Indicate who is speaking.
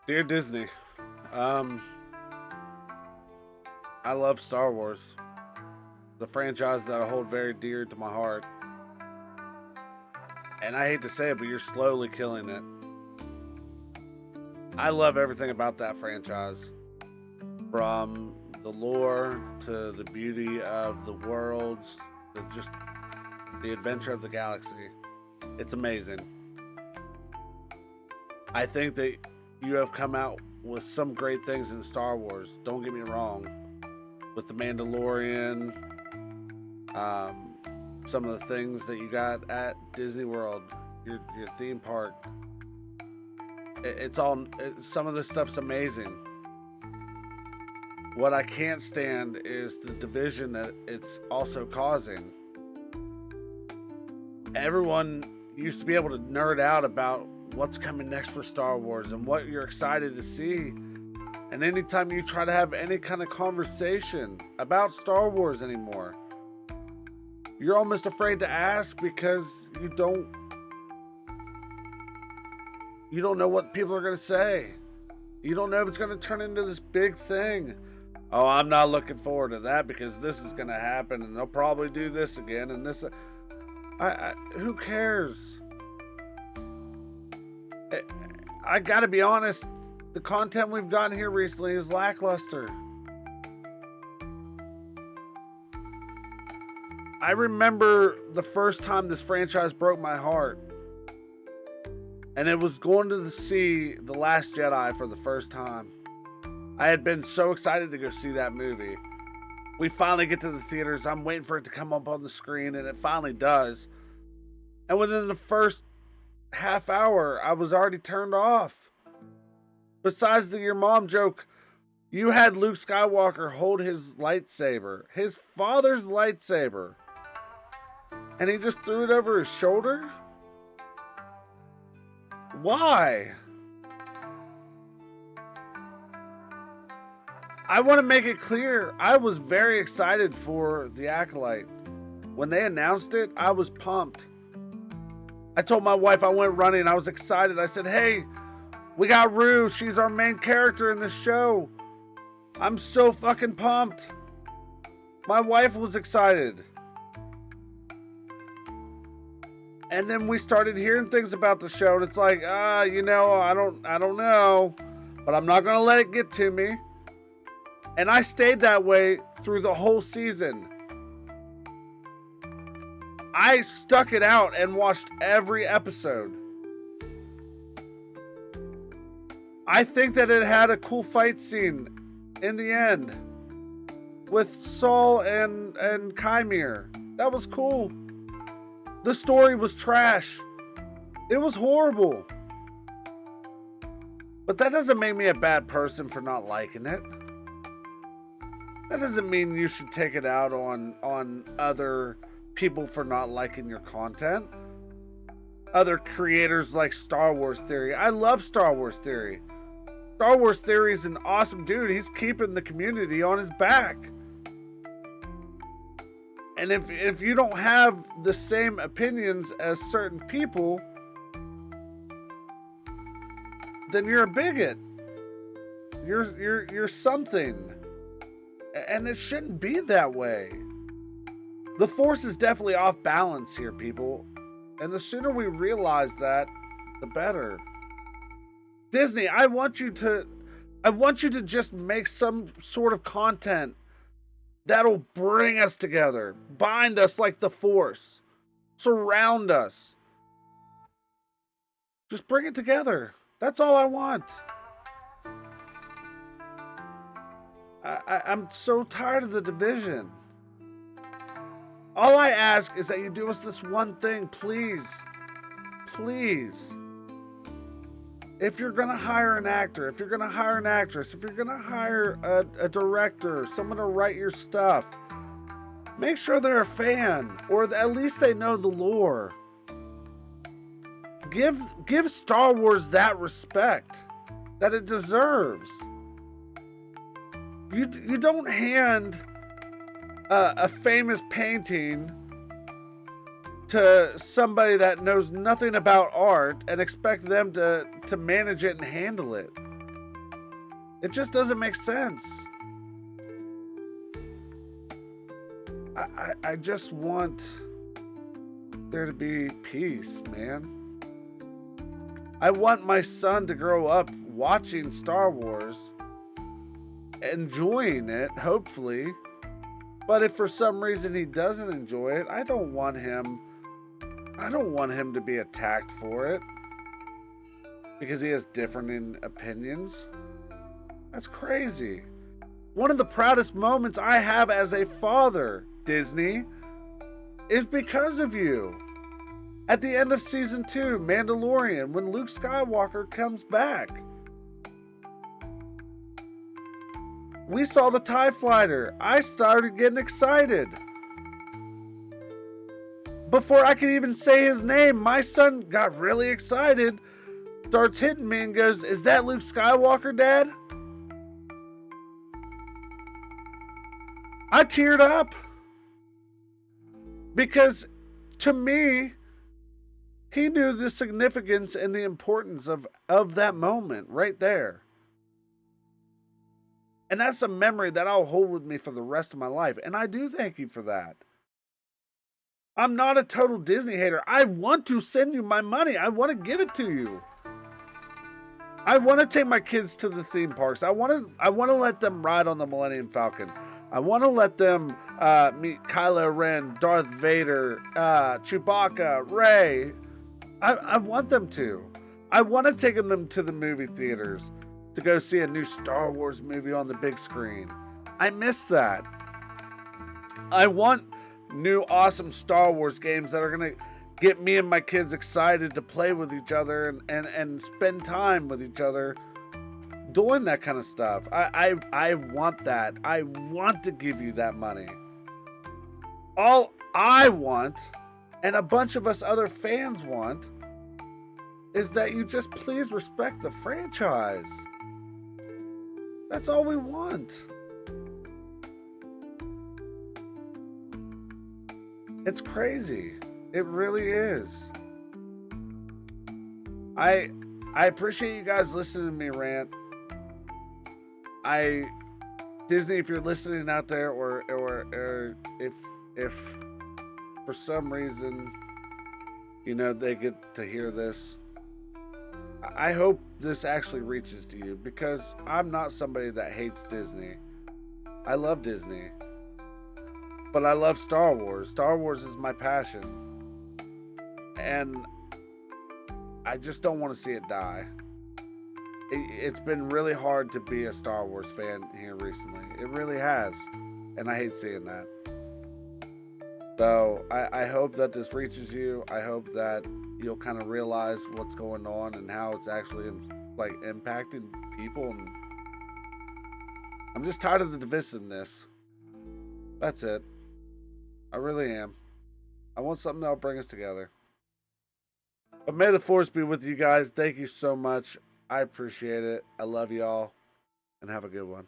Speaker 1: Dear Disney, um, I love Star Wars, the franchise that I hold very dear to my heart. And I hate to say it, but you're slowly killing it. I love everything about that franchise, from the lore to the beauty of the worlds to just the adventure of the galaxy. It's amazing. I think that you have come out with some great things in Star Wars. Don't get me wrong. With the Mandalorian, um, some of the things that you got at Disney World, your theme park. It's all. Some of this stuff's amazing. What I can't stand is the division that it's also causing. Everyone used to be able to nerd out about what's coming next for Star Wars and what you're excited to see. And anytime you try to have any kind of conversation about Star Wars anymore, you're almost afraid to ask because you don't know what people are going to say. You don't know if it's going to turn into this big thing. Oh, I'm not looking forward to that because this is going to happen and they'll probably do this again and this. Who cares? I gotta be honest, the content we've gotten here recently is lackluster. I remember the first time this franchise broke my heart, and it was going to see The Last Jedi for the first time. I had been so excited to go see that movie. We finally get to the theaters. I'm waiting for it to come up on the screen, and it finally does. And within the first half hour, I was already turned off. Besides the your mom joke, you had Luke Skywalker hold his lightsaber, his father's lightsaber, and he just threw it over his shoulder? Why? I want to make it clear, I was very excited for The Acolyte. When they announced it, I was pumped. I told my wife I went running. I was excited. I said, hey, we got Rue. She's our main character in this show. I'm so fucking pumped. My wife was excited. And then we started hearing things about the show, and it's like, I don't know. But I'm not going to let it get to me. And I stayed that way through the whole season. I stuck it out and watched every episode. I think that it had a cool fight scene in the end with Saul and Kymir. That was cool. The story was trash. It was horrible. But that doesn't make me a bad person for not liking it. That doesn't mean you should take it out on other people for not liking your content. Other creators like Star Wars Theory. I love Star Wars Theory. Star Wars Theory is an awesome dude. He's keeping the community on his back. And if you don't have the same opinions as certain people, then you're a bigot. You're something. And it shouldn't be that way. The Force is definitely off balance here, people. And the sooner we realize that, the better. Disney, I want you to just make some sort of content that'll bring us together, bind us like the Force, surround us. Just bring it together. That's all I want. I'm so tired of the division. All I ask is that you do us this one thing, please. Please. If you're going to hire an actor, if you're going to hire an actress, if you're going to hire a director, someone to write your stuff, make sure they're a fan, or at least they know the lore. Give Star Wars that respect that it deserves. You don't hand a famous painting to somebody that knows nothing about art and expect them to manage it and handle it. It just doesn't make sense. I just want there to be peace, man. I want my son to grow up watching Star Wars, enjoying it, hopefully. But if for some reason he doesn't enjoy it, I don't want him to be attacked for it because he has different opinions. That's crazy. One of the proudest moments I have as a father, Disney, is because of you. At the end of season 2, Mandalorian, when Luke Skywalker comes back, we saw the TIE fighter. I started getting excited. Before I could even say his name, my son got really excited, starts hitting me and goes, "Is that Luke Skywalker, Dad?" I teared up. Because to me, he knew the significance and the importance of that moment right there. And that's a memory that I'll hold with me for the rest of my life. And I do thank you for that. I'm not a total Disney hater. I want to send you my money. I want to give it to you. I want to take my kids to the theme parks. I want to let them ride on the Millennium Falcon. I want to let them meet Kylo Ren, Darth Vader, Chewbacca, Rey. I want them to. I want to take them to the movie theaters to go see a new Star Wars movie on the big screen. I miss that. I want new awesome Star Wars games that are going to get me and my kids excited to play with each other and spend time with each other doing that kind of stuff. I want that. I want to give you that money. All I want, and a bunch of us other fans want, is that you just please respect the franchise. That's all we want. It's crazy. It really is. I appreciate you guys listening to me rant. Disney, if you're listening out there, or if for some reason, they get to hear this, I hope this actually reaches to you, because I'm not somebody that hates Disney. I love Disney. But I love Star Wars. Star Wars is my passion. And I just don't want to see it die. It's been really hard to be a Star Wars fan here recently. It really has. And I hate seeing that. So I hope that this reaches you. I hope that you'll kind of realize what's going on and how it's actually impacting people. And I'm just tired of the divisiveness. That's it. I really am. I want something that'll bring us together. But may the force be with you guys. Thank you so much. I appreciate it. I love y'all. And have a good one.